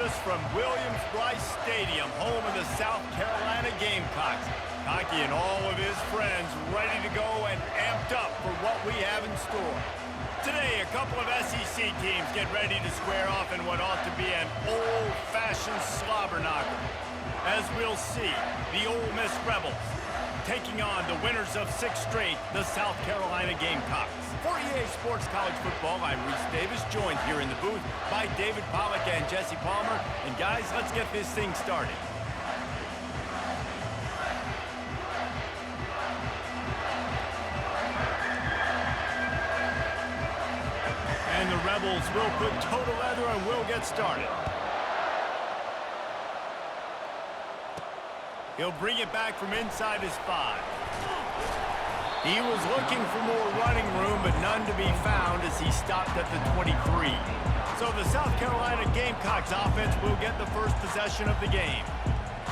with us from Williams-Brice Stadium, home of the South Carolina Gamecocks. Cocky and all of his friends ready to go and amped up for what we have in store. Today, a couple of SEC teams get ready to square off in what ought to be an old-fashioned slobber knocker. As we'll see, the Ole Miss Rebels taking on the winners of 6 straight, the South Carolina Gamecocks. For EA Sports College Football, I'm Reese Davis, joined here in the booth by David Pollack and Jesse Palmer. And guys, let's get this thing started. And the Rebels will put total leather and we'll get started. He'll bring it back from inside his 5. He was looking for more running room, but none to be found as he stopped at the 23. So the South Carolina Gamecocks offense will get the first possession of the game.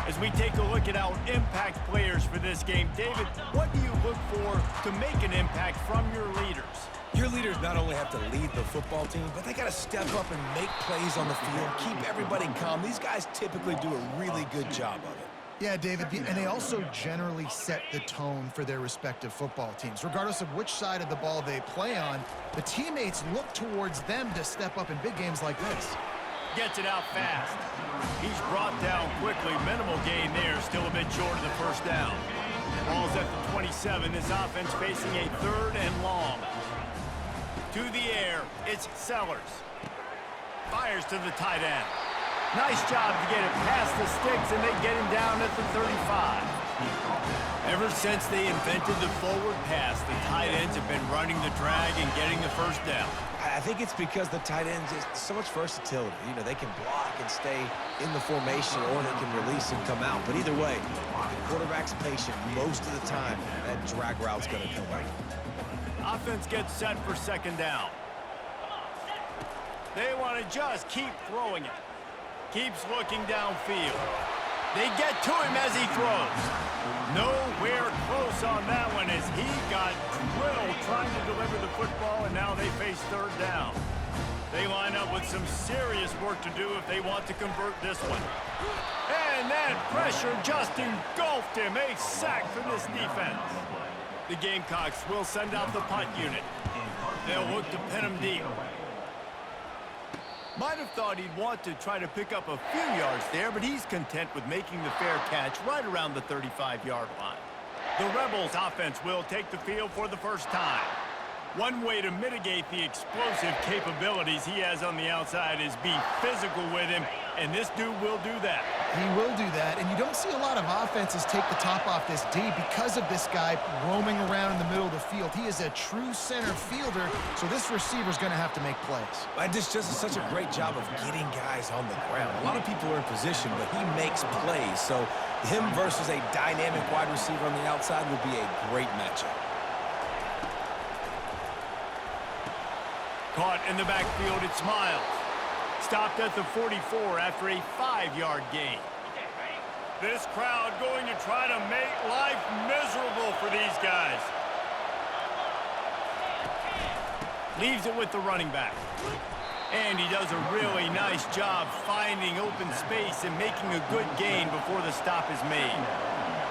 As we take a look at our impact players for this game, David, what do you look for to make an impact from your leaders? Your leaders not only have to lead the football team, but they got to step up and make plays on the field, keep everybody calm. These guys typically do a really good job of it. Yeah, David, and they also generally set the tone for their respective football teams. Regardless of which side of the ball they play on, the teammates look towards them to step up in big games like this. Gets it out fast. He's brought down quickly. Minimal gain there, still a bit short of the first down. Ball's at the 27. This offense facing a 3rd and long. To the air, it's Sellers. Fires to the tight end. Nice job to get it past the sticks, and they get him down at the 35. Ever since they invented the forward pass, the tight ends have been running the drag and getting the first down. I think it's because the tight ends is so much versatility. You know, they can block and stay in the formation, or they can release and come out. But either way, the quarterback's patient most of the time. That drag route's going to come out. Offense gets set for 2nd down. They want to just keep throwing it. Keeps looking downfield. They get to him as he throws. Nowhere close on that one as he got drilled trying to deliver the football, and now they face 3rd down. They line up with some serious work to do if they want to convert this one. And that pressure just engulfed him. A sack for this defense. The Gamecocks will send out the punt unit. They'll look to pin him deep. Might have thought he'd want to try to pick up a few yards there, but he's content with making the fair catch right around the 35-yard line. The Rebels offense will take the field for the first time. One way to mitigate the explosive capabilities he has on the outside is be physical with him, and this dude will do that. He will do that, and you don't see a lot of offenses take the top off this D because of this guy roaming around in the middle of the field. He is a true center fielder, so this receiver's going to have to make plays. This just is such a great job of getting guys on the ground. A lot of people are in position, but he makes plays, so him versus a dynamic wide receiver on the outside would be a great matchup. Caught in the backfield, it's Miles. Stopped at the 44 after a 5-yard gain. This crowd going to try to make life miserable for these guys. Leaves it with the running back. And he does a really nice job finding open space and making a good gain before the stop is made.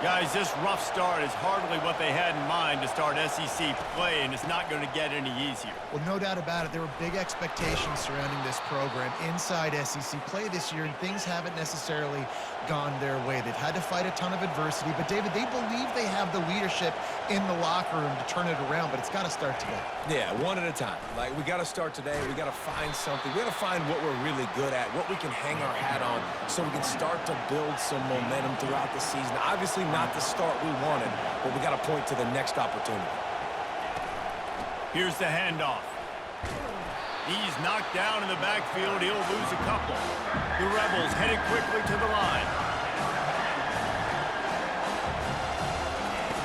Guys, this rough start is hardly what they had in mind to start SEC play, and it's not going to get any easier. Well, no doubt about it. There were big expectations surrounding this program inside SEC play this year, and things haven't necessarily gone their way. They've had to fight a ton of adversity, but David, they believe they have the leadership in the locker room to turn it around, but it's got to start today. Yeah, one at a time. Like, we got to start today. We got to find something. We got to find what we're really good at, what we can hang our hat on, so we can start to build some momentum throughout the season. Obviously, not the start we wanted, but we got to point to the next opportunity. Here's the handoff. He's knocked down in the backfield. He'll lose a couple. The Rebels headed quickly to the line.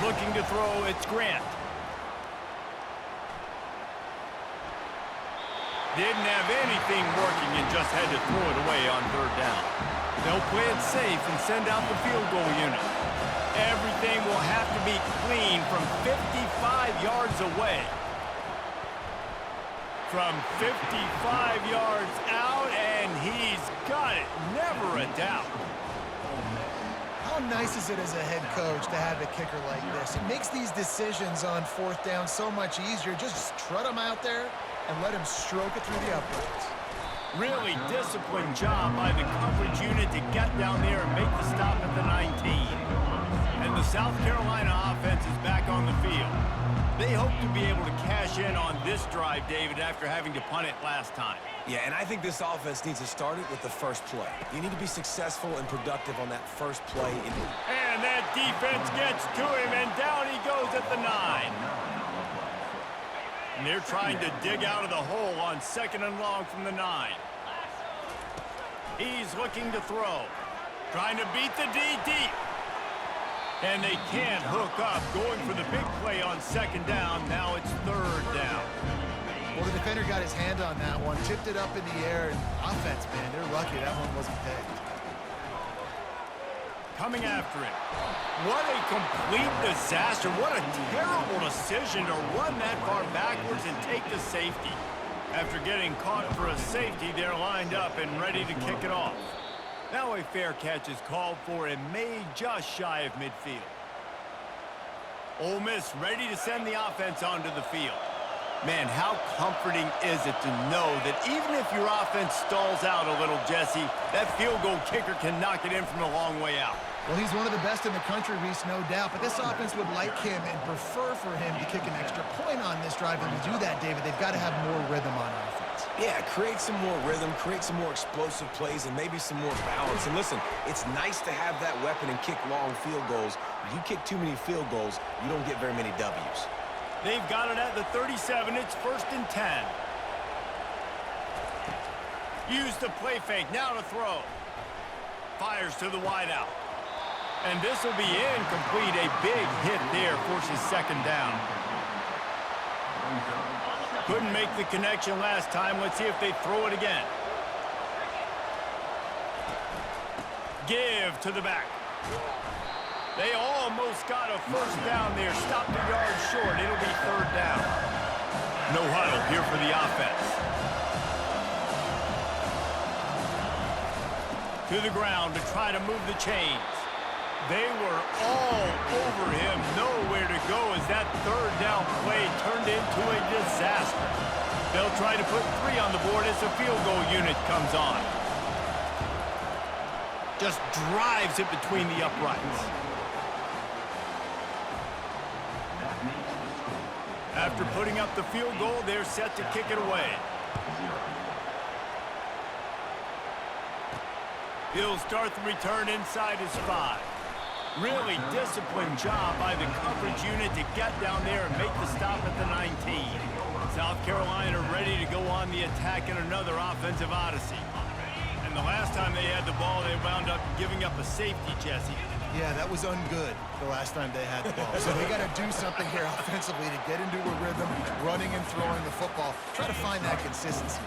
Looking to throw, it's Grant. Didn't have anything working and just had to throw it away on 3rd down. They'll play it safe and send out the field goal unit. Everything will have to be clean from 55 yards away. From 55 yards out, and he's got it. doubt. How nice is it as a head coach to have a kicker like this? It makes these decisions on fourth down so much easier. Just trot him out there and let him stroke it through the uprights. Really disciplined job by the coverage unit to get down there and make the stop at the 19. And the South Carolina offense is back on the field. They hope to be able to cash in on this drive, David, after having to punt it last time. Yeah, and I think this offense needs to start it with the first play. You need to be successful and productive on that first play. And that defense gets to him, and down he goes at the 9. And they're trying to dig out of the hole on 2nd and long from the 9. He's looking to throw. Trying to beat the D deep. And they can't hook up, going for the big play on 2nd down. Now it's 3rd down. Well, the defender got his hand on that one, tipped it up in the air, and offense, man, they're lucky that one wasn't picked. Coming after it. What a complete disaster. What a terrible decision to run that far backwards and take the safety. After getting caught for a safety, they're lined up and ready to kick it off. Now a fair catch is called for and made just shy of midfield. Ole Miss ready to send the offense onto the field. Man, how comforting is it to know that even if your offense stalls out a little, Jesse, that field goal kicker can knock it in from a long way out. Well, he's one of the best in the country, Reese, no doubt, but this offense would like him and prefer for him to kick an extra point on this drive. And to do that, David, they've got to have more rhythm on offense. Yeah, create some more rhythm, create some more explosive plays, and maybe some more balance. And listen, it's nice to have that weapon and kick long field goals. If you kick too many field goals, you don't get very many W's. They've got it at the 37. It's 1st and 10. Use the play fake. Now to throw. Fires to the wideout. And this will be incomplete. A big hit there forces 2nd down. Couldn't make the connection last time. Let's see if they throw it again. Give to the back. They almost got a 1st down there. Stopped a yard short. It'll be 3rd down. No huddle here for the offense. To the ground to try to move the chains. They were all over him. Nowhere to go as that 3rd down play turned into a disaster. They'll try to put 3 on the board as the field goal unit comes on. Just drives it between the uprights. After putting up the field goal, they're set to kick it away. He'll start the return inside his 5. Really disciplined job by the coverage unit to get down there and make the stop at the 19. South Carolina ready to go on the attack in another offensive odyssey. And the last time they had the ball, they wound up giving up a safety, Jesse. Yeah, that was ungood the last time they had the ball. So they got to do something here offensively to get into a rhythm, running and throwing the football. Try to find that consistency.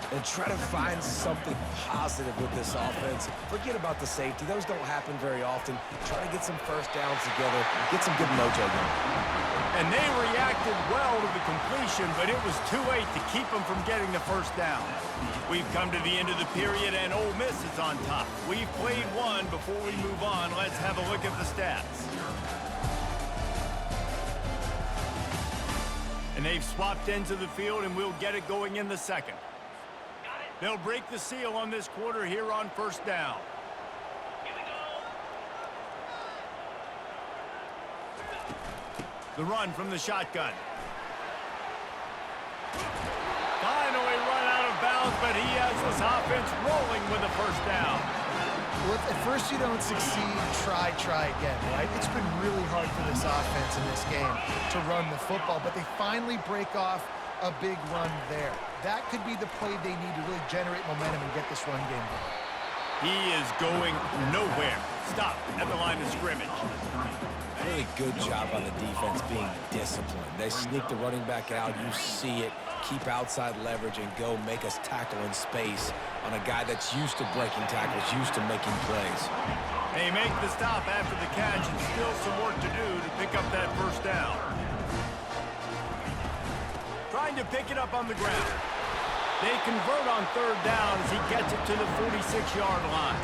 And try to find something positive with this offense. Forget about the safety. Those don't happen very often. Try to get some 1st downs together. Get some good mojo going. And they reacted well to the completion, but it was too late to keep them from getting the 1st down. We've come to the end of the period, and Ole Miss is on top. We've played one. Before we move on, let's have a look at the stats. And they've swapped ends of the field, and we'll get it going in the 2nd. They'll break the seal on this quarter here on 1st down. The run from the shotgun. Finally run out of bounds, but he has this offense rolling with a 1st down. Well, if at first you don't succeed, try again, right? It's been really hard for this offense in this game to run the football, but they finally break off a big run there. That could be the play they need to really generate momentum and get this run game going. He is going nowhere. Stop at the line of scrimmage. Really good job on the defense being disciplined. They sneak the running back out. You see it. Keep outside leverage and go make us tackle in space on a guy that's used to breaking tackles, used to making plays. They make the stop after the catch and still some work to do to pick up that 1st down. Trying to pick it up on the ground. They convert on third down as he gets it to the 46-yard line.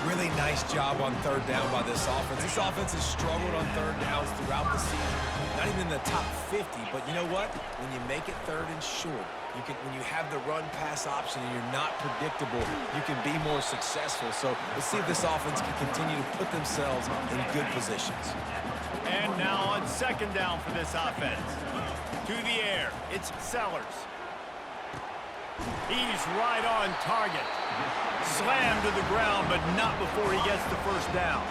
Really nice job on third down by this offense. This offense has struggled on third downs throughout the season. Not even in the top 50, but you know what? When you make it third and short, when you have the run-pass option and you're not predictable, you can be more successful. So let's see if this offense can continue to put themselves in good positions. And now on second down for this offense. To the air, it's Sellers. He's right on target. Slammed to the ground, but not before he gets the first down.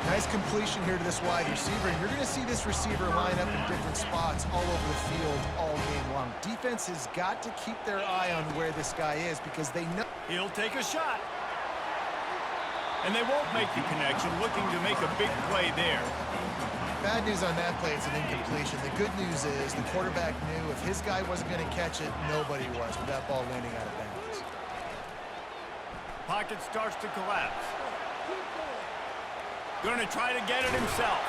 Nice completion here to this wide receiver. And you're going to see this receiver line up in different spots all over the field all game long. Defense has got to keep their eye on where this guy is because they know. He'll take a shot. And they won't make the connection, looking to make a big play there. Bad news on that play, it's an incompletion. The good news is the quarterback knew if his guy wasn't going to catch it, nobody was with that ball landing out of bounds. Pocket starts to collapse. Going to try to get it himself.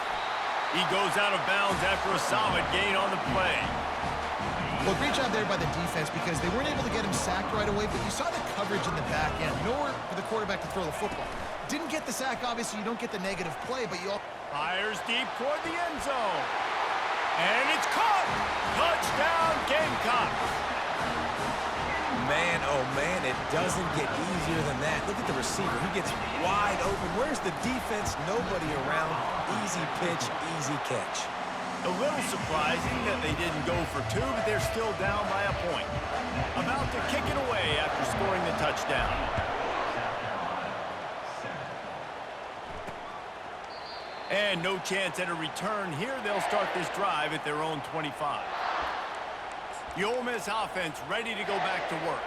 He goes out of bounds after a solid gain on the play. Well, great job there by the defense because they weren't able to get him sacked right away, but you saw the coverage in the back end. Nowhere for the quarterback to throw the football. Didn't get the sack, obviously you don't get the negative play, but you all... Fires deep toward the end zone. And it's caught! Touchdown, Gamecocks! Man, oh man, it doesn't get easier than that. Look at the receiver. He gets wide open. Where's the defense? Nobody around. Easy pitch, easy catch. A little surprising that they didn't go for two, but they're still down by a point. About to kick it away after scoring the touchdown. And no chance at a return here. They'll start this drive at their own 25. The Ole Miss offense ready to go back to work.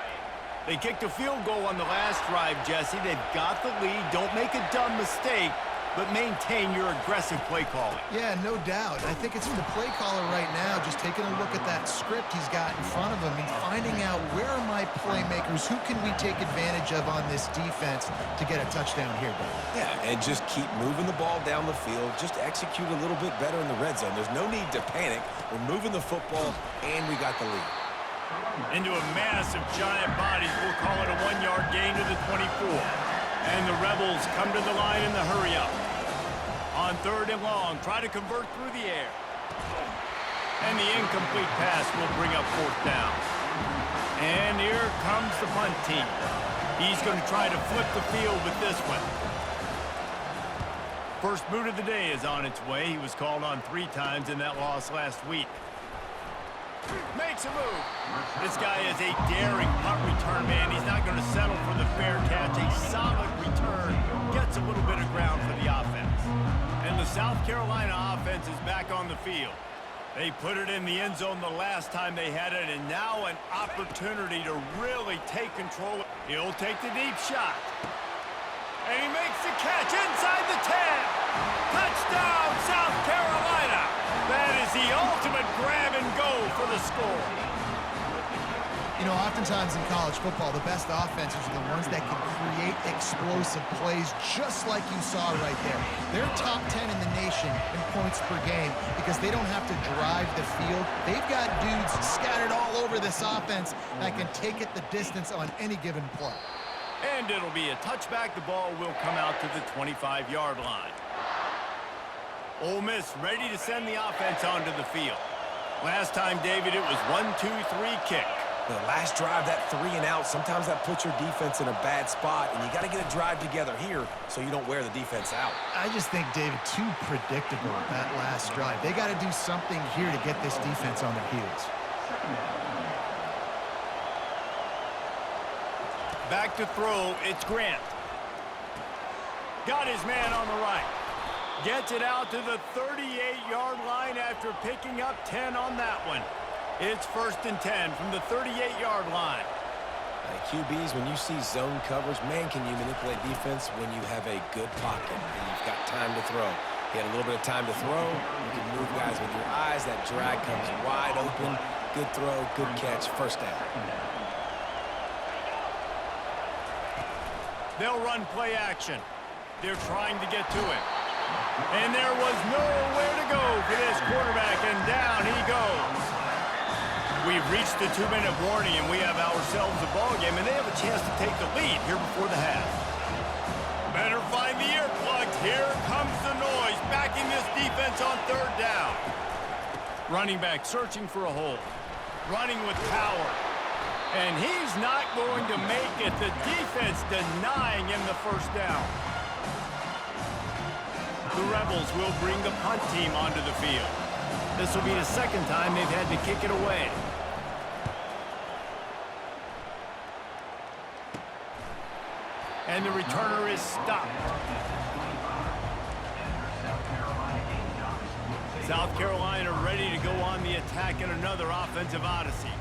They kicked a field goal on the last drive, Jesse. They've got the lead. Don't make a dumb mistake, but maintain your aggressive play calling. Yeah, no doubt. I think it's the play caller right now just taking a look at that script he's got in front of him and finding out where are my playmakers, who can we take advantage of on this defense to get a touchdown here, Dave? Yeah, and just keep moving the ball down the field. Just execute a little bit better in the red zone. There's no need to panic. We're moving the football, and we got the lead. Into a massive giant bodies. We'll call it a 1-yard gain to the 24. And the Rebels come to the line in the hurry-up. On third and long, try to convert through the air. And the incomplete pass will bring up fourth down. And here comes the punt team. He's going to try to flip the field with this one. First boot of the day is on its way. He was called on 3 times in that loss last week. Makes a move. This guy is a daring punt return man. He's not going to settle for the fair catch. A solid return. Gets a little bit of ground for the offense. And the South Carolina offense is back on the field. They put it in the end zone the last time they had it, and now an opportunity to really take control. He'll take the deep shot. And he makes the catch inside the 10. Touchdown, South Carolina. That is the ultimate grab and go for the score. You know, oftentimes in college football, the best offenses are the ones that can create explosive plays just like you saw right there. They're top 10 in the nation in points per game because they don't have to drive the field. They've got dudes scattered all over this offense that can take it the distance on any given play. And it'll be a touchback. The ball will come out to the 25-yard line. Ole Miss ready to send the offense onto the field. Last time, David, it was 1-2-3 kick. The last drive, that 3 and out, sometimes that puts your defense in a bad spot, and you got to get a drive together here so you don't wear the defense out. I just think, David, too predictable that last drive. They got to do something here to get this defense on their heels. Back to throw, it's Grant. Got his man on the right. Gets it out to the 38-yard line after picking up 10 on that one. It's 1st and 10 from the 38-yard line. QBs, when you see zone coverage, man, can you manipulate defense when you have a good pocket and you've got time to throw. You had a little bit of time to throw. You can move guys with your eyes. That drag comes wide open. Good throw, good catch, first down. They'll run play action. They're trying to get to it. And there was nowhere to go for this quarterback, and down he goes. We've reached the 2-minute warning, and we have ourselves a ball game, and they have a chance to take the lead here before the half. Better find the earplugs. Here comes the noise, backing this defense on 3rd down. Running back searching for a hole. Running with power. And he's not going to make it. The defense denying him the 1st down. The Rebels will bring the punt team onto the field. This will be the 2nd time they've had to kick it away. And the returner is stopped. South Carolina ready to go on the attack in another offensive odyssey.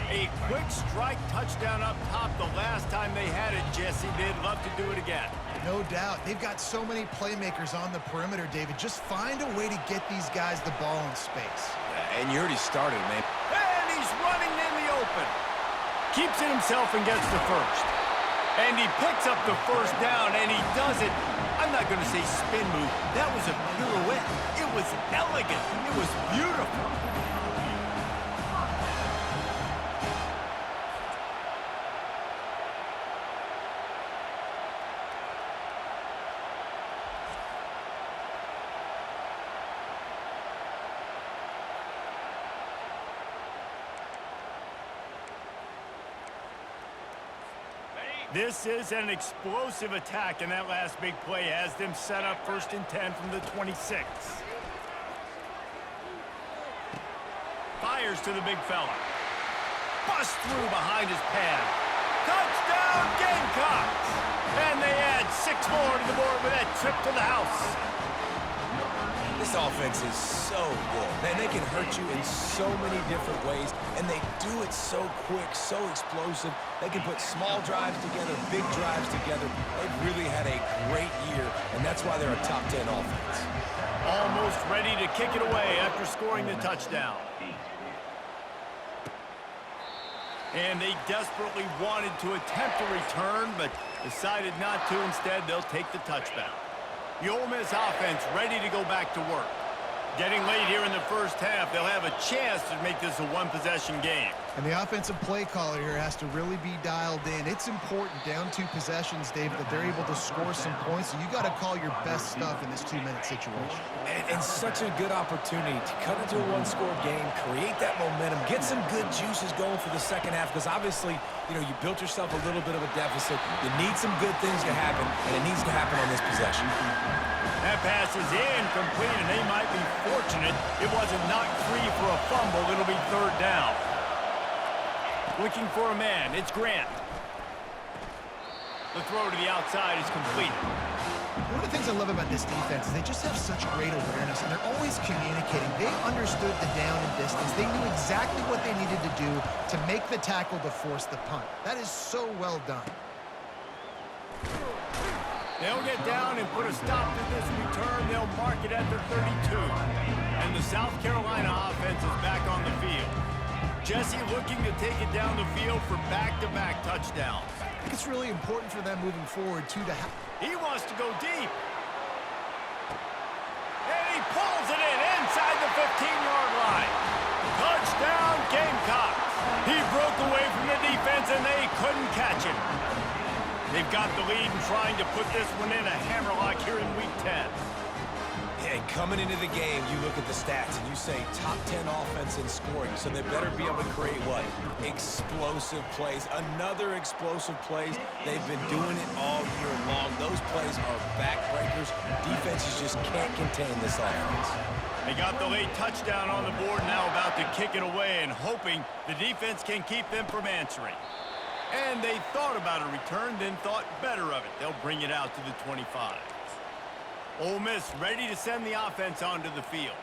A quick strike touchdown up top the last time they had it, Jesse. They'd love to do it again. No doubt. They've got so many playmakers on the perimeter, David. Just find a way to get these guys the ball in space. And you already started, man. And he's running in the open. Keeps it himself and gets the 1st. And he picks up the 1st down, and he does it. I'm not going to say spin move. That was a pirouette. It was elegant. It was beautiful. This is an explosive attack, and that last big play has them set up 1st and 10 from the 26. Fires to the big fella. Bust through behind his pad. Touchdown, Gamecocks! And they add 6 more to the board with that trip to the house. This offense is so good. Man, they can hurt you in so many different ways, and they do it so quick, so explosive. They can put small drives together, big drives together. They've really had a great year, and that's why they're a top 10 offense. Almost ready to kick it away after scoring the touchdown. And they desperately wanted to attempt a return, but decided not to. Instead, they'll take the touchback. The Ole Miss offense ready to go back to work. Getting late here in the 1st half, they'll have a chance to make this a 1-possession game. And the offensive play caller here has to really be dialed in. It's important down 2 possessions, David, that they're able to score some points. So you got to call your best stuff in this 2-minute situation. And such a good opportunity to cut into a 1-score game, create that momentum, get some good juices going for the 2nd half, because obviously, you know, you built yourself a little bit of a deficit. You need some good things to happen, and it needs to happen on this possession. That pass is incomplete, and they might be fortunate it wasn't knocked free for a fumble. It'll be 3rd down. Looking for a man. It's Grant. The throw to the outside is complete. One of the things I love about this defense is they just have such great awareness, and they're always communicating. They understood the down and distance. They knew exactly what they needed to do to make the tackle to force the punt. That is so well done. They'll get down and put a stop to this return. They'll mark it at the 32. And the South Carolina offense is back on the field. Jesse looking to take it down the field for back-to-back touchdowns. I think it's really important for them moving forward, too, to have... He wants to go deep. And he pulls it in inside the 15-yard line. Touchdown, Gamecocks. He broke away from the defense, and they couldn't catch him. They've got the lead and trying to put this one in a hammerlock here in Week 10. And coming into the game, you look at the stats and you say top 10 offense in scoring, so they better be able to create what? Explosive plays. Another explosive plays. They've been doing it all year long. Those plays are backbreakers. Defenses just can't contain this offense. They got the late touchdown on the board, now about to kick it away and hoping the defense can keep them from answering. And they thought about a return, then thought better of it. They'll bring it out to the 25. Ole Miss ready to send the offense onto the field.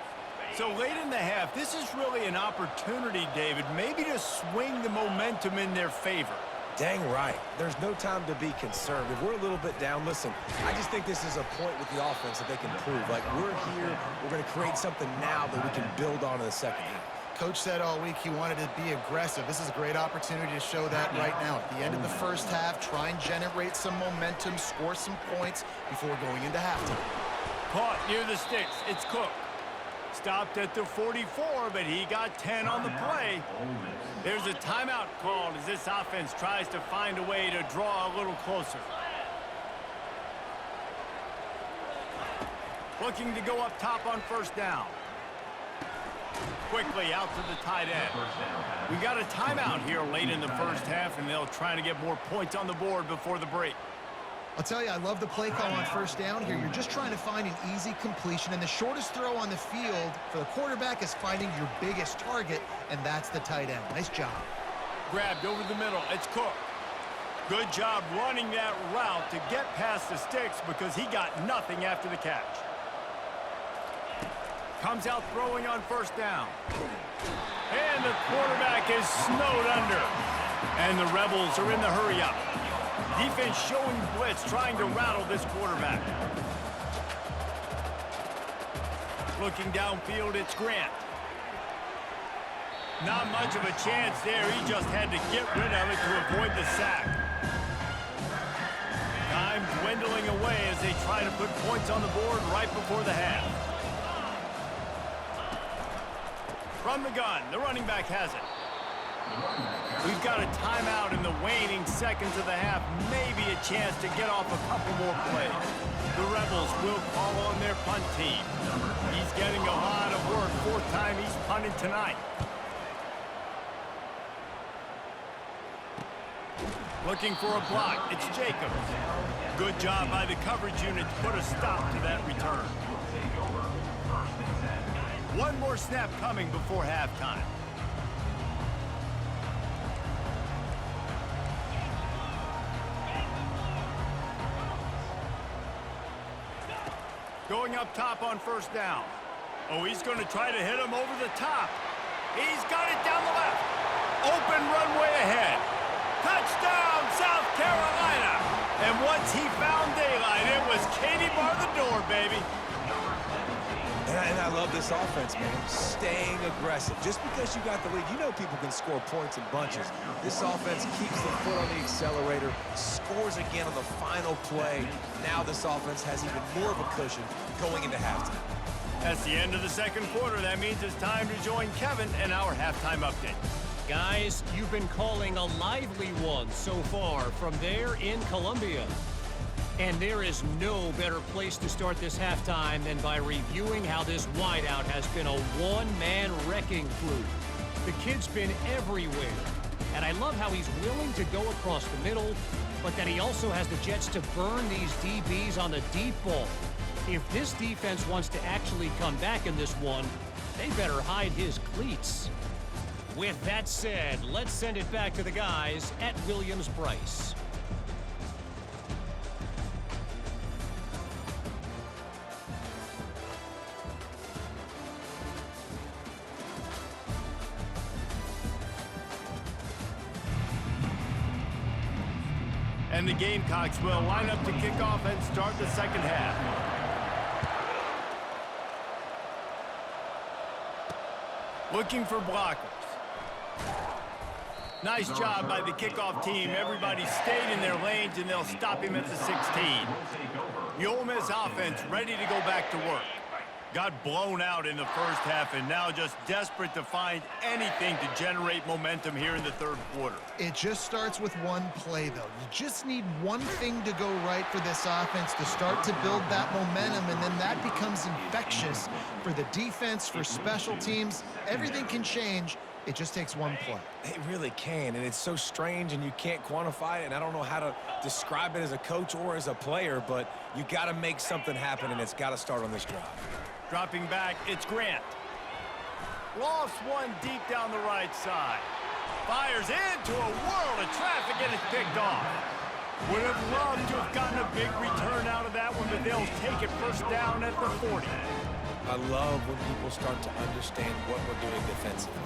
So late in the half, this is really an opportunity, David, maybe to swing the momentum in their favor. Dang right. There's no time to be concerned. If we're a little bit down, listen, I just think this is a point with the offense that they can prove. Like, we're here, we're going to create something now that we can build on in the 2nd half. Coach said all week he wanted to be aggressive. This is a great opportunity to show that right now. At the end of the 1st half, try and generate some momentum, score some points before going into halftime. Caught near the sticks. It's Cook. Stopped at the 44, but he got 10 on the play. There's a timeout called as this offense tries to find a way to draw a little closer. Looking to go up top on first down. Quickly out to the tight end. We got a timeout here late in the first half, and they'll try to get more points on the board before the break. I'll tell you, I love the play call on first down here. You're just trying to find an easy completion, and the shortest throw on the field for the quarterback is finding your biggest target, and that's the tight end. Nice job. Grabbed over the middle. It's Cook. Good job running that route to get past the sticks because he got nothing after the catch. Comes out throwing on first down. And the quarterback is snowed under. And the Rebels are in the hurry-up. Defense showing blitz, trying to rattle this quarterback. Looking downfield, it's Grant. Not much of a chance there. He just had to get rid of it to avoid the sack. Time dwindling away as they try to put points on the board right before the half. From the gun, the running back has it. We've got a timeout in the waning seconds of the half. Maybe a chance to get off a couple more plays. The Rebels will call on their punt team. He's getting a lot of work. Fourth time he's punted tonight. Looking for a block. It's Jacobs. Good job by the coverage unit to put a stop to that return. One more snap coming before halftime. Going up top on first down. Oh, he's going to try to hit him over the top. He's got it down the left. Open runway ahead. Touchdown, South Carolina. And once he found daylight, it was Katie bar the door, baby. And I love this offense, man. Staying aggressive. Just because you got the lead, you know people can score points in bunches. This offense keeps the foot on the accelerator, scores again on the final play. Now this offense has even more of a cushion going into halftime. That's the end of the second quarter. That means it's time to join Kevin and our halftime update. Guys, you've been calling a lively one so far from there in Columbia. And there is no better place to start this halftime than by reviewing how this wideout has been a one-man wrecking crew. The kid's been everywhere. And I love how he's willing to go across the middle, but that he also has the jets to burn these DBs on the deep ball. If this defense wants to actually come back in this one, they better hide his cleats. With that said, let's send it back to the guys at Williams-Brice. And the Gamecocks will line up to kick off and start the second half. Looking for blockers. Nice job by the kickoff team. Everybody stayed in their lanes, and they'll stop him at the 16. The Ole Miss offense ready to go back to work. Got blown out in the first half and now just desperate to find anything to generate momentum here in the third quarter. It just starts with one play, though. You just need one thing to go right for this offense to start to build that momentum, and then that becomes infectious for the defense, for special teams. Everything can change. It just takes one play. It really can, and it's so strange, and you can't quantify it, and I don't know how to describe it as a coach or as a player, but you got to make something happen, and it's got to start on this drive. Dropping back, it's Grant. Lofts one deep down the right side. Fires into a world of traffic, and it's picked off. Would have loved to have gotten a big return out of that one, but they'll take it first down at the 40. I love when people start to understand what we're doing defensively.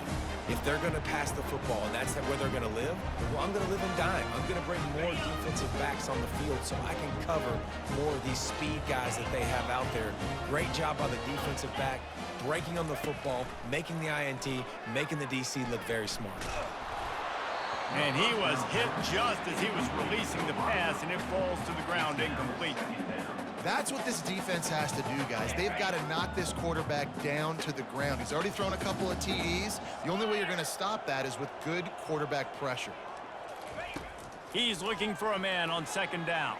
If they're going to pass the football and that's where they're going to live, well, I'm going to live in dime. I'm going to bring more defensive backs on the field so I can cover more of these speed guys that they have out there. Great job by the defensive back, breaking on the football, making the INT, making the DC look very smart. And he was hit just as he was releasing the pass, and it falls to the ground incomplete. That's what this defense has to do, guys. They've got to knock this quarterback down to the ground. He's already thrown a couple of TDs. The only way you're going to stop that is with good quarterback pressure. He's looking for a man on second down.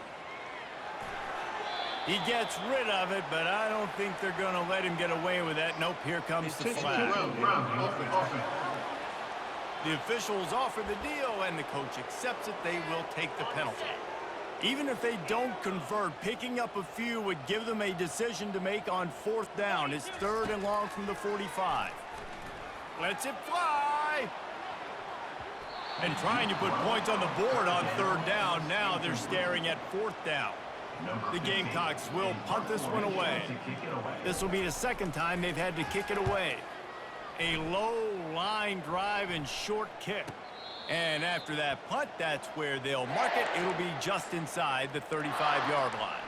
He gets rid of it, but I don't think they're going to let him get away with that. Nope, here comes the flag. The officials offer the deal, and the coach accepts it. They will take the penalty. Even if they don't convert, picking up a few would give them a decision to make on fourth down. It's 3rd and long from the 45. Lets it fly. And trying to put points on the board on 3rd down. Now they're staring at 4th down. The Gamecocks will punt this one away. This will be the 2nd time they've had to kick it away. A low line drive and short kick. And after that punt, that's where they'll mark it. It'll be just inside the 35-yard line.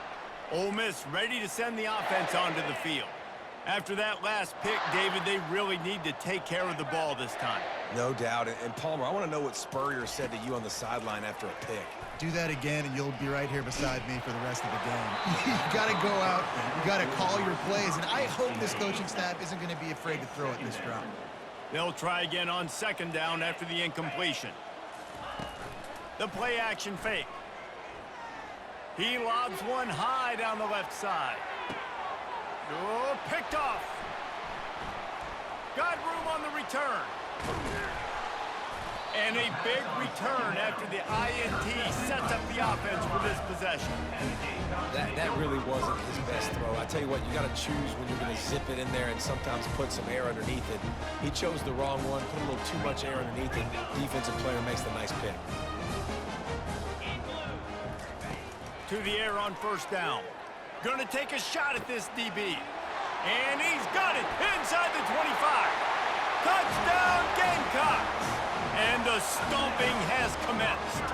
Ole Miss ready to send the offense onto the field. After that last pick, David, they really need to take care of the ball this time. No doubt. And Palmer, I want to know what Spurrier said to you on the sideline after a pick. Do that again, and you'll be right here beside me for the rest of the game. You got to go out. You got to call your plays, and I hope this coaching staff isn't going to be afraid to throw it this drop. They'll try again on 2nd down after the incompletion. The play action fake. He lobs one high down the left side. Oh, picked off. Got room on the return. And a big return after the INT sets up the offense for this possession. That really wasn't his best throw. I tell you what, you got to choose when you're going to zip it in there and sometimes put some air underneath it. He chose the wrong one, put a little too much air underneath it. Defensive player makes the nice pick. To the air on 1st down. Gonna take a shot at this DB. And he's got it inside the 25. Touchdown Gamecocks! And the stomping has commenced.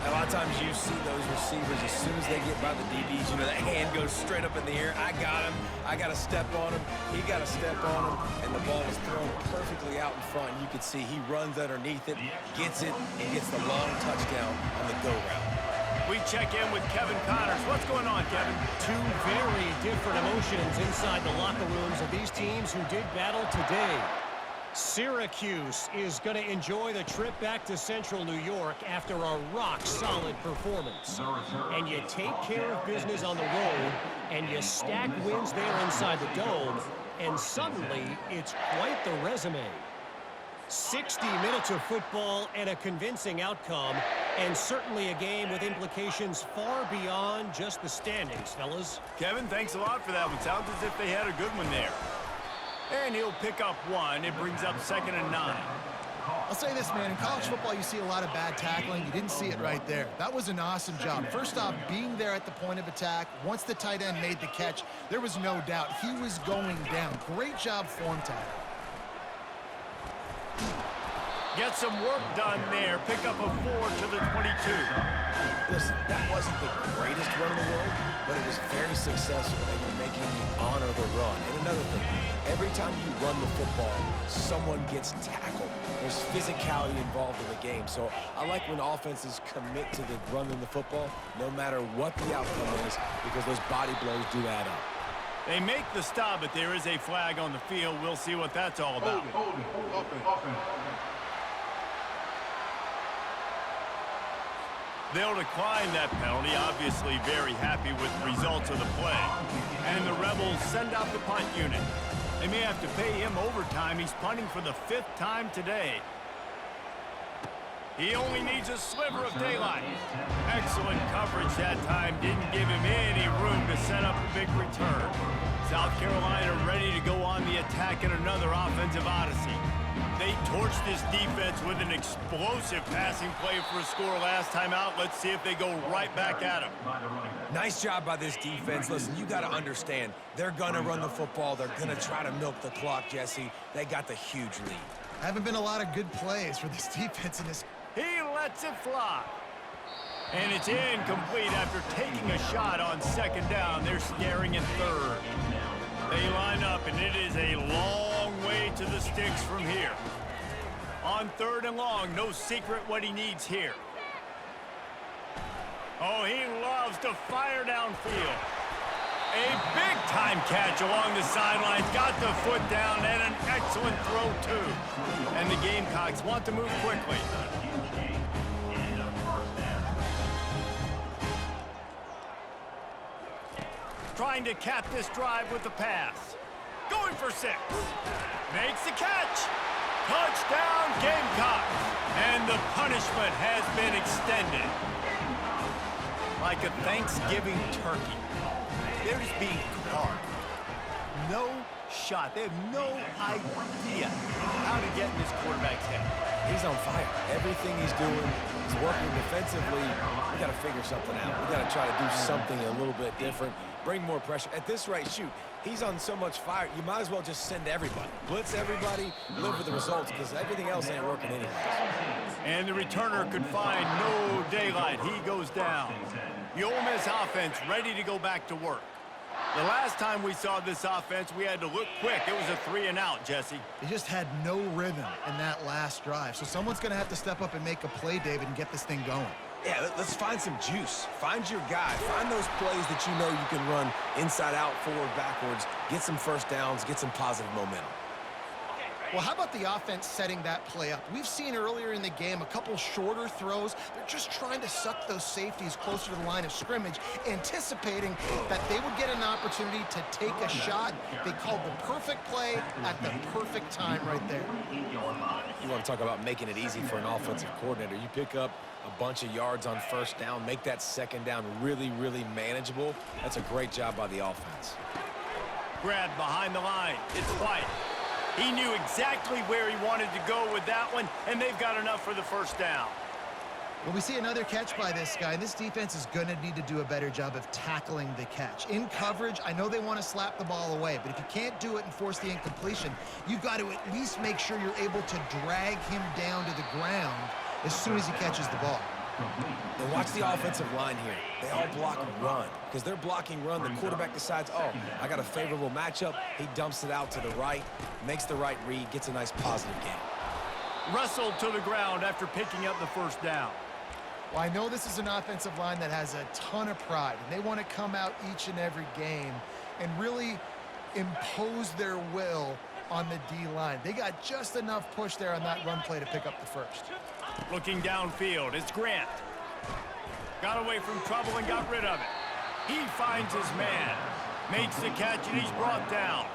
A lot of times you see those receivers, as soon as they get by the DBs, you know, that hand goes straight up in the air. I got him. I got to step on him. He got to step on him. And the ball is thrown perfectly out in front. And you can see he runs underneath it, gets it, and gets the long touchdown on the go route. We check in with Kevin Connors. What's going on, Kevin? Two very different emotions inside the locker rooms of these teams who did battle today. Syracuse is going to enjoy the trip back to Central New York after a rock-solid performance. And you take care of business on the road, and you stack wins there inside the Dome, and suddenly it's quite the resume. 60 minutes of football and a convincing outcome, and certainly a game with implications far beyond just the standings, fellas. Kevin, thanks a lot for that one. Sounds as if they had a good one there. And he'll pick up one. It brings up 2nd and 9. I'll say this, man. In college football, you see a lot of bad tackling. You didn't see it right there. That was an awesome job. First off, being there at the point of attack. Once the tight end made the catch, there was no doubt he was going down. Great job form tackle. Get some work done there. Pick up a 4 to the 22. Listen, that wasn't the greatest run in the world, but it was very successful, and you're making you honor the run. And another thing, every time you run the football, someone gets tackled. There's physicality involved in the game. So I like when offenses commit to the running the football, no matter what the outcome is, because those body blows do add up. They make the stop, but there is a flag on the field. We'll see what that's all about. They'll decline that penalty, obviously very happy with the results of the play. And the Rebels send out the punt unit. They may have to pay him overtime. He's punting for the 5th time today. He only needs a sliver of daylight. Excellent coverage that time. Didn't give him any room to set up a big return. South Carolina ready to go on the attack in another offensive odyssey. They torched this defense with an explosive passing play for a score last time out. Let's see if they go right back at him. Nice job by this defense. Listen, you got to understand, they're going to run the football. They're going to try to milk the clock, Jesse. They got the huge lead. Haven't been a lot of good plays for this defense in this. He lets it fly. And it's incomplete after taking a shot on 2nd down. They're staring at 3rd. They line up, and it is a long way to the sticks from here. On 3rd and long, no secret what he needs here. Oh, he loves to fire downfield. A big-time catch along the sidelines. Got the foot down and an excellent throw, too. And the Gamecocks want to move quickly. Trying to cap this drive with the pass. Going for 6. Makes the catch. Touchdown, Gamecocks. And the punishment has been extended. Like a Thanksgiving turkey. They're just being carved. No shot. They have no idea how to get in this quarterback's head. He's on fire. Everything he's doing, he's working defensively. We got to figure something out. We got to try to do something a little bit different. Bring more pressure. At this rate, shoot, he's on so much fire, you might as well just send everybody. Blitz everybody, live with the results, because everything else ain't working anyways. And the returner could find no daylight. He goes down. The Ole Miss offense ready to go back to work. The last time we saw this offense, we had to look quick. It was a 3-and-out, Jesse. They just had no rhythm in that last drive. So someone's going to have to step up and make a play, David, and get this thing going. Yeah, let's find some juice. Find your guy. Find those plays that you know you can run inside out, forward, backwards. Get some first downs. Get some positive momentum. Well, how about the offense setting that play up? We've seen earlier in the game a couple shorter throws. They're just trying to suck those safeties closer to the line of scrimmage, anticipating that they would get an opportunity to take a shot. They called the perfect play at the perfect time right there. You want to talk about making it easy for an offensive coordinator. You pick up a bunch of yards on first down, make that second down really, really manageable. That's a great job by the offense. Grabbed behind the line. It's White. He knew exactly where he wanted to go with that one, and they've got enough for the first down. Well, we see another catch by this guy, and this defense is going to need to do a better job of tackling the catch. In coverage, I know they want to slap the ball away, but if you can't do it and force the incompletion, you've got to at least make sure you're able to drag him down to the ground as soon as he catches the ball. And watch the offensive line here. They all block and run. Because they're blocking run, the quarterback decides, oh, I got a favorable matchup. He dumps it out to the right, makes the right read, gets a nice positive gain. Wrestled to the ground after picking up the first down. Well, I know this is an offensive line that has a ton of pride, and they want to come out each and every game and really impose their will on the D-line. They got just enough push there on that run play to pick up the first. Looking downfield, it's Grant. Got away from trouble and got rid of it. He finds his man. Makes the catch, and he's brought down.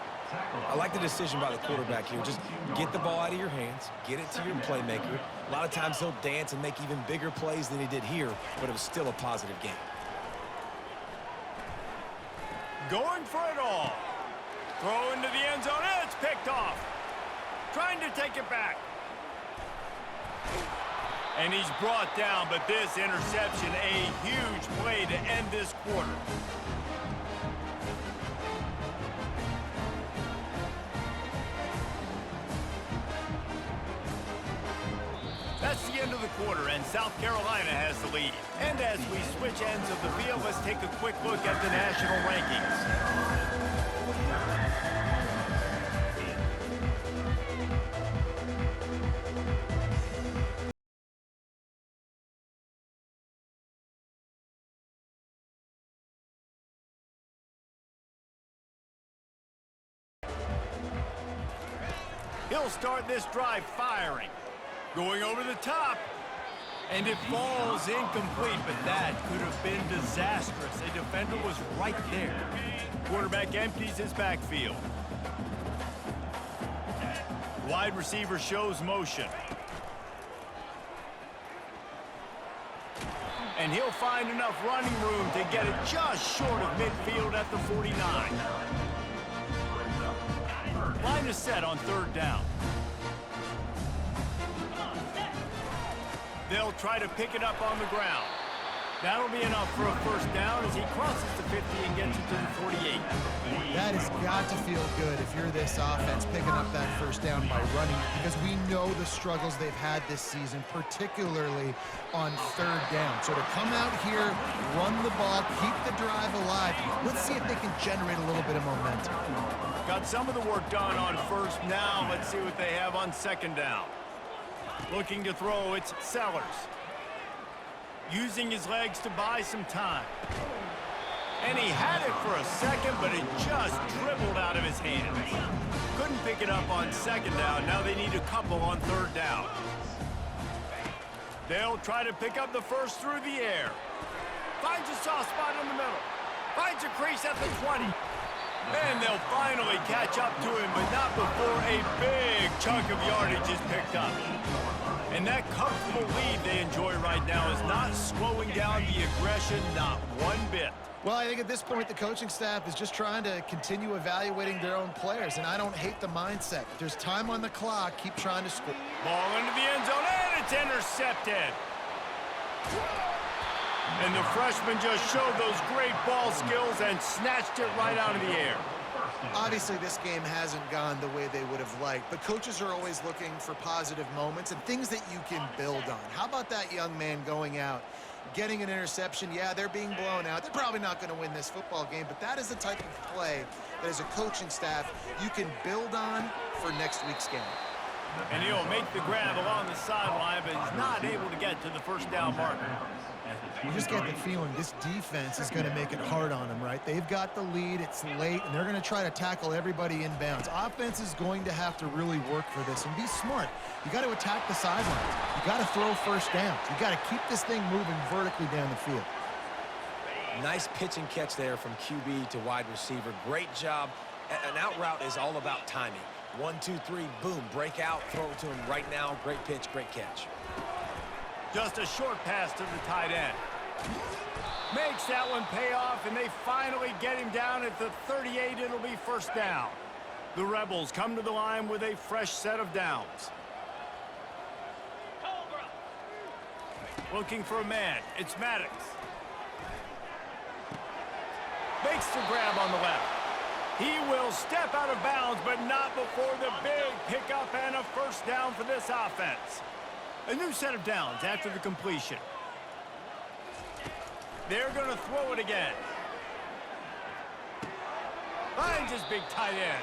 I like the decision by the quarterback here. Just get the ball out of your hands, get it to your playmaker. A lot of times he'll dance and make even bigger plays than he did here, but it was still a positive game. Going for it all. Throw into the end zone, and it's picked off. Trying to take it back. And he's brought down, but this interception, a huge play to end this quarter. That's the end of the quarter, and South Carolina has the lead. And as we switch ends of the field, let's take a quick look at the national rankings. He'll start this drive firing. Going over the top. And it falls incomplete, but that could have been disastrous. A defender was right there. Quarterback empties his backfield. Wide receiver shows motion. And he'll find enough running room to get it just short of midfield at the 49. Line is set on third down. They'll try to pick it up on the ground. That'll be enough for a first down as he crosses the 50 and gets it to the 48. That has got to feel good if you're this offense picking up that first down by running it, because we know the struggles they've had this season, particularly on third down. So to come out here, run the ball, keep the drive alive, let's see if they can generate a little bit of momentum. Got some of the work done on first. Now let's see what they have on second down. Looking to throw, it's Sellers. using his legs to buy some time. And he had it for a second, but it just dribbled out of his hands. Couldn't pick it up on second down. Now they need a couple on third down. They'll try to pick up the first through the air. Finds a soft spot in the middle. Finds a crease at the 20. And they'll finally catch up to him, but not before a big chunk of yardage is picked up. And that comfortable lead they enjoy right now is not slowing down the aggression, not one bit. Well, I think at this point, the coaching staff is just trying to continue evaluating their own players, and I don't hate the mindset. There's time on the clock. Keep trying to score. Ball into the end zone, and it's intercepted. And the freshman just showed those great ball skills and snatched it right out of the air. Obviously, this game hasn't gone the way they would have liked, but coaches are always looking for positive moments and things that you can build on. How about that young man going out, getting an interception? Yeah, they're being blown out. They're probably not going to win this football game, but that is the type of play that as a coaching staff you can build on for next week's game. And he'll make the grab along the sideline, but he's not able to get to the first down marker. You just get the feeling this defense is going to make it hard on them, right? They've got the lead, it's late, and they're going to try to tackle everybody inbounds. Offense is going to have to really work for this and be smart. You got to attack the sidelines. You got to throw first downs. You got to keep this thing moving vertically down the field. Nice pitch and catch there from QB to wide receiver. Great job. An out route is all about timing. 1, 2, 3, boom, break out, throw it to him right now. Great pitch, great catch. Just a short pass to the tight end. Makes that one pay off, and they finally get him down at the 38. It'll be first down. The Rebels come to the line with a fresh set of downs. Looking for a man. It's Maddox. Makes the grab on the left. He will step out of bounds, but not before the big pickup and a first down for this offense. A new set of downs after the completion. They're going to throw it again. Finds his big tight end.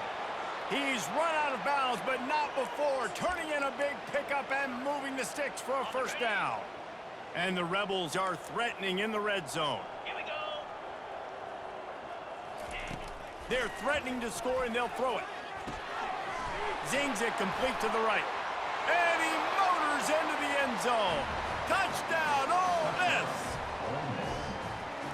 He's run out of bounds, but not before turning in a big pickup and moving the sticks for a first down. And the Rebels are threatening in the red zone. Here we go. They're threatening to score, and they'll throw it. Zings it complete to the right. And he motors into the end zone. Touchdown, Ole Miss.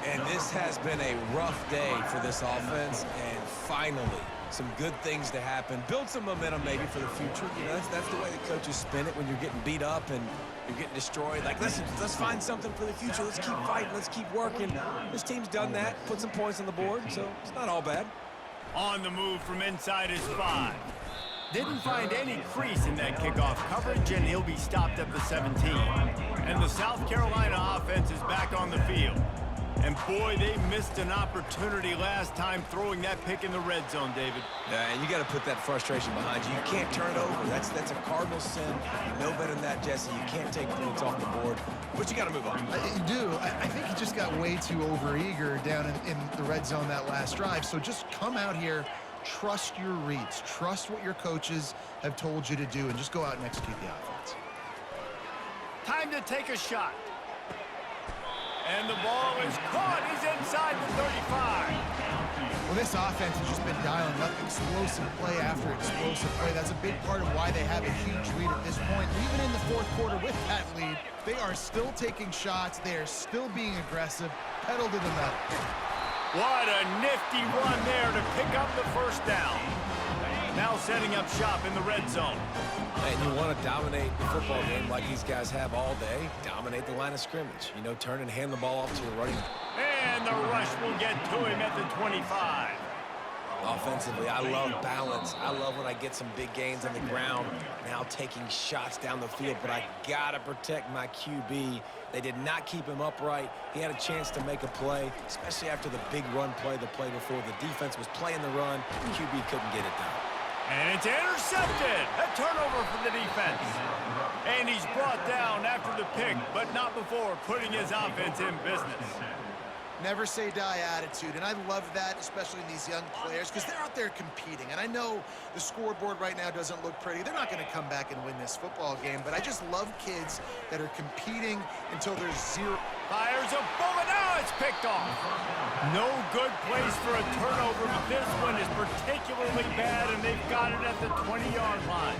And this has been a rough day for this offense, and finally, some good things to happen. Build some momentum maybe for the future. You know, that's the way the coaches spin it when you're getting beat up and you're getting destroyed. Like, listen, let's find something for the future. Let's keep fighting. Let's keep working. This team's done that, put some points on the board, so it's not all bad. On the move from inside his 5. Didn't find any crease in that kickoff coverage, and he'll be stopped at the 17. And the South Carolina offense is back on the field. And boy, they missed an opportunity last time throwing that pick in the red zone, David. Yeah, and you got to put that frustration behind you. You can't turn it over. That's a cardinal sin. You know better than that, Jesse. You can't take points off the board, but you got to move on. You do. I think he just got way too overeager down in the red zone that last drive. So just come out here, trust your reads, trust what your coaches have told you to do, and just go out and execute the offense. Time to take a shot. And the ball is caught. He's inside the 35. Well, this offense has just been dialing up explosive play after explosive play. That's a big part of why they have a huge lead at this point. Even in the fourth quarter with that lead, they are still taking shots. They are still being aggressive. Pedal to the metal. What a nifty run there to pick up the first down. Now setting up shop in the red zone. And you want to dominate the football game like these guys have all day. Dominate the line of scrimmage. You know, turn and hand the ball off to a running back. And the rush will get to him at the 25. Offensively, I love balance. I love when I get some big gains on the ground, now taking shots down the field, but I got to protect my QB. They did not keep him upright. He had a chance to make a play, especially after the big run play the play before. The defense was playing the run. QB couldn't get it done. And it's intercepted. A turnover for the defense. And he's brought down after the pick, but not before putting his offense in business. Never say die attitude, and I love that, especially in these young players, because they're out there competing. And I know the scoreboard right now doesn't look pretty. They're not going to come back and win this football game, but I just love kids that are competing until there's zero. Fires a bullet. Now it's picked off. No good place for a turnover, but this one is particularly bad, and they've got it at the 20-yard line.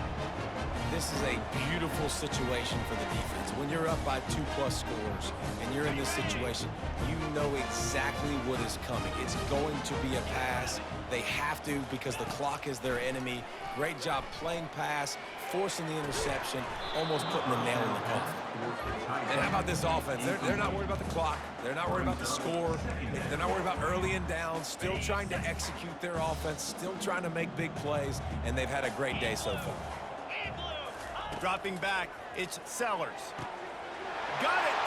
This is a beautiful situation for the defense. When you're up by 2+ scores and you're in this situation, you know exactly what is coming. It's going to be a pass. They have to because the clock is their enemy. Great job playing pass, forcing the interception, almost putting the nail in the coffin. And how about this offense? They're not worried about the clock. They're not worried about the score. They're not worried about early and down. Still trying to execute their offense, still trying to make big plays, and they've had a great day so far. Dropping back, it's Sellers. Got it!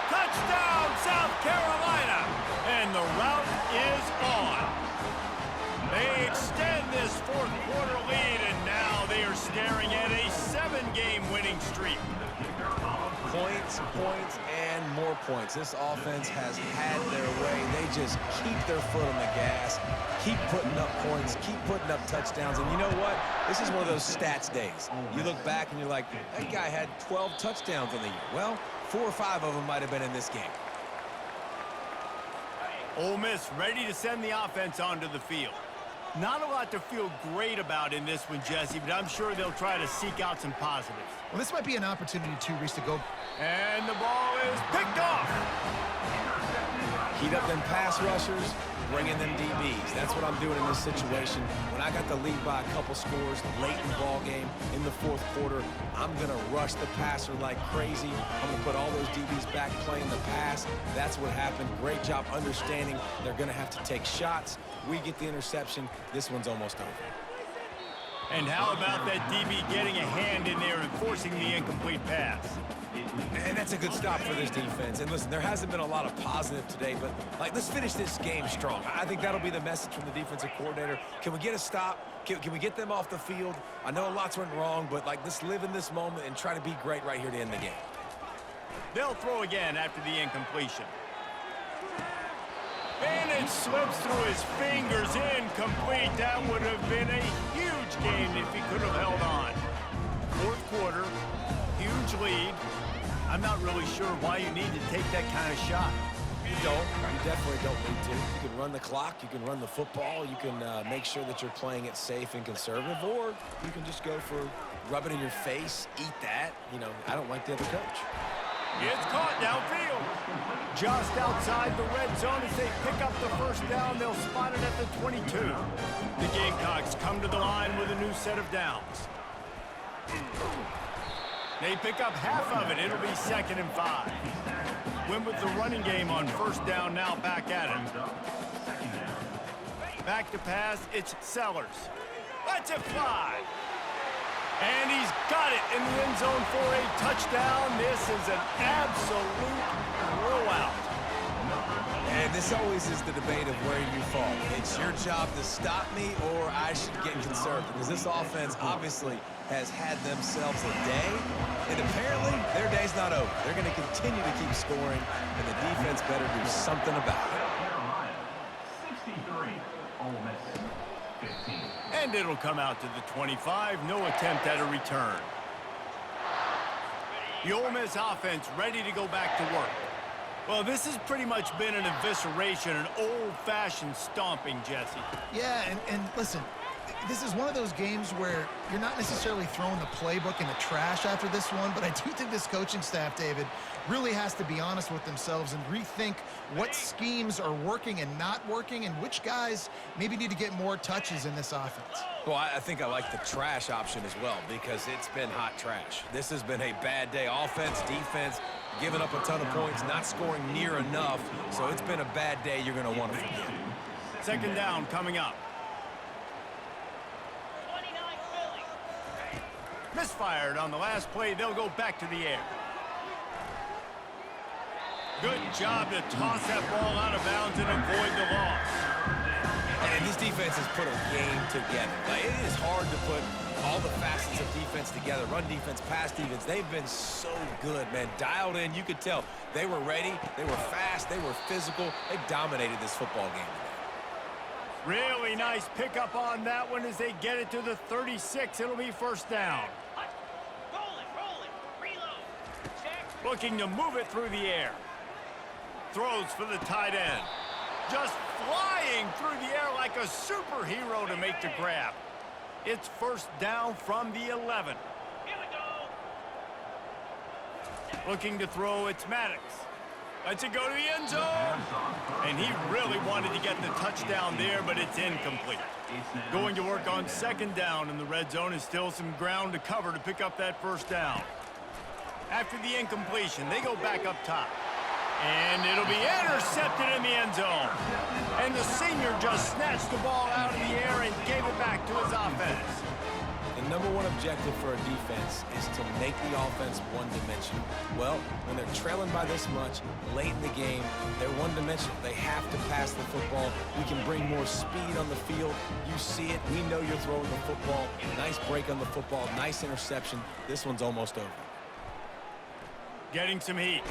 Touchdown, South Carolina! And the route is on. They extend this fourth-quarter lead, and now they are staring at a 7-game winning streak. Points, points, and more points. This offense has had their way. They just keep their foot on the gas, keep putting up points, keep putting up touchdowns. And you know what? This is one of those stats days. You look back and you're like, that guy had 12 touchdowns in the year. Well, 4 or 5 of them might have been in this game. Ole Miss ready to send the offense onto the field. Not a lot to feel great about in this one, Jesse, but I'm sure they'll try to seek out some positives. Well, this might be an opportunity, too, Reese, to go. And the ball is picked off. Heat up them pass rushers, bring in them DBs. That's what I'm doing in this situation. When I got the lead by a couple scores late in the ball game in the fourth quarter, I'm going to rush the passer like crazy. I'm going to put all those DBs back playing the pass. That's what happened. Great job understanding they're going to have to take shots. We get the interception. This one's almost over. And how about that DB getting a hand in there and forcing the incomplete pass? And that's a good stop for this defense. And listen, there hasn't been a lot of positive today, but let's finish this game strong. I think that'll be the message from the defensive coordinator. Can we get a stop? Can we get them off the field? I know lots went wrong, but let's live in this moment and try to be great right here to end the game. They'll throw again after the incompletion. And it slips through his fingers, incomplete. That would have been a huge game if he could have held on. Fourth quarter, huge lead. I'm not really sure why you need to take that kind of shot. You don't. You definitely don't need to. You can run the clock. You can run the football. You can make sure that you're playing it safe and conservative, or you can just go for rub it in your face, eat that. You know, I don't like the other coach. It's caught downfield. Just outside the red zone as they pick up the first down. They'll spot it at the 22. The Gamecocks come to the line with a new set of downs. They pick up half of it. It'll be 2nd and 5. Win with the running game on first down, now back at it. Back to pass, it's Sellers. Lets it fly. And he's got it in the end zone for a touchdown. This is an absolute blowout. And this always is the debate of where you fall. It's your job to stop me, or I should get conservative. Because this offense obviously has had themselves a day. And apparently, their day's not over. They're going to continue to keep scoring, and the defense better do something about it. And it'll come out to the 25. No attempt at a return. The Ole Miss offense ready to go back to work. Well, this has pretty much been an evisceration, an old-fashioned stomping, Jesse. Yeah, and listen, this is one of those games where you're not necessarily throwing the playbook in the trash after this one, but I do think this coaching staff, David, really has to be honest with themselves and rethink what schemes are working and not working and which guys maybe need to get more touches in this offense. Well, I think I like the trash option as well because it's been hot trash. This has been a bad day. Offense, defense, giving up a ton of points, not scoring near enough. So it's been a bad day you're going to want to forget. 2nd down coming up. Misfired on the last play. They'll go back to the air. Good job to toss that ball out of bounds and avoid the loss. And this defense has put a game together. It is hard to put all the facets of defense together. Run defense, pass defense. They've been so good, man. Dialed in. You could tell they were ready. They were fast. They were physical. They dominated this football game today. Really nice pickup on that one as they get it to the 36. It'll be first down. Looking to move it through the air. Throws for the tight end. Just flying through the air like a superhero to make the grab. It's first down from the 11. Looking to throw, it's Maddox. Lets it go to the end zone. And he really wanted to get the touchdown there, but it's incomplete. Going to work on second down, and the red zone is still some ground to cover to pick up that first down. After the incompletion, they go back up top. And it'll be intercepted in the end zone. And the senior just snatched the ball out of the air and gave it back to his offense. The number one objective for a defense is to make the offense one-dimensional. Well, when they're trailing by this much, late in the game, they're one-dimensional. They have to pass the football. We can bring more speed on the field. You see it. We know you're throwing the football. Nice break on the football. Nice interception. This one's almost over. Getting some heat.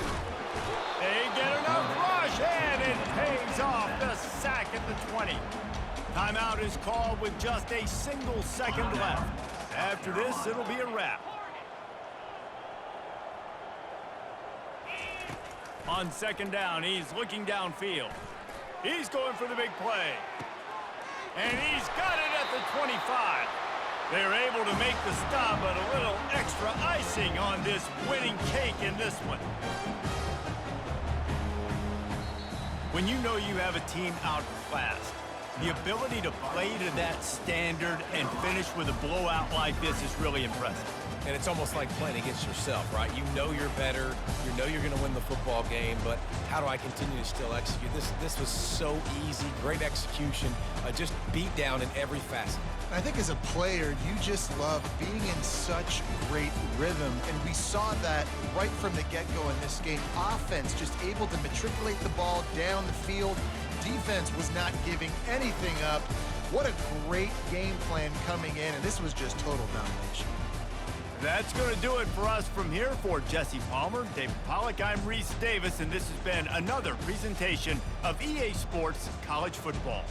They get enough rush, and it pays off the sack at the 20. Timeout is called with just a single second left. After this, it'll be a wrap. On second down, he's looking downfield. He's going for the big play. And he's got it at the 25. They're able to make the stop, but a little extra icing on this winning cake in this one. When you know you have a team outclassed, the ability to play to that standard and finish with a blowout like this is really impressive. And it's almost like playing against yourself, right? You know you're better. You know you're going to win the football game, but how do I continue to still execute? This was so easy, great execution, just beat down in every facet. I think as a player, you just love being in such great rhythm, and we saw that right from the get-go in this game. Offense just able to matriculate the ball down the field. Defense was not giving anything up. What a great game plan coming in, and this was just total domination. That's going to do it for us from here. For Jesse Palmer, David Pollack, I'm Reese Davis, and this has been another presentation of EA Sports College Football.